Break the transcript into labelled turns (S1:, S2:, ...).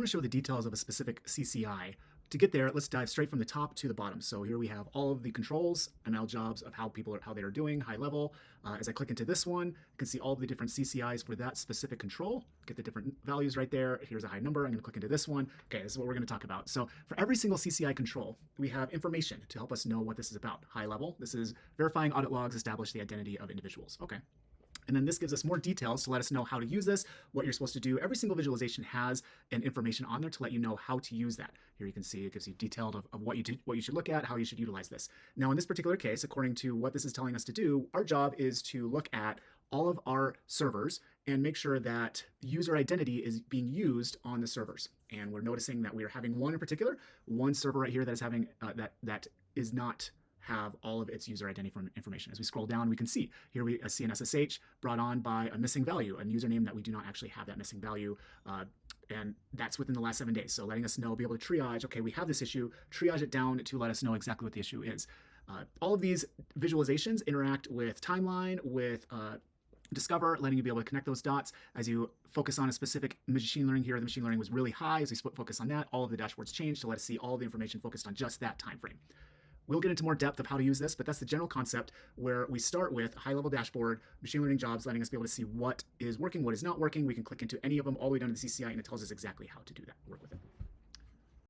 S1: want to show the details of a specific CCI. To get there, let's dive straight from the top to the bottom. So here we have all of the controls, ML jobs of how they are doing, high level. As I click into this one, you can see all of the different CCIs for that specific control. Get the different values right there. Here's a high number. I'm going to click into this one. Okay, this is what we're going to talk about. So for every single CCI control, we have information to help us know what this is about. High level, this is verifying audit logs, establish the identity of individuals. Okay. And then this gives us more details to let us know how to use this, what you're supposed to do. Every single visualization has an information on there to let you know how to use that. Here you can see it gives you detailed of what you should look at, how you should utilize this. Now in this particular case, according to what this is telling us to do, our job is to look at all of our servers and make sure that user identity is being used on the servers. And we're noticing that we are having one in particular, one server right here that is having that is not have all of its user identity information. As we scroll down, we can see here we see an SSH brought on by a missing value, a username that we do not actually have that missing value, and that's within the last 7 days. So letting us know, be able to triage, okay, we have this issue, triage it down to let us know exactly what the issue is. All of these visualizations interact with timeline, with Discover, letting you be able to connect those dots as you focus on a specific machine learning here. The machine learning was really high. As we focus on that, all of the dashboards change to let us see all the information focused on just that time frame. We'll get into more depth of how to use this, but that's the general concept where we start with a high-level dashboard, machine learning jobs, letting us be able to see what is working, what is not working. We can click into any of them all the way down to the CCI, and it tells us exactly how to do that, work with it.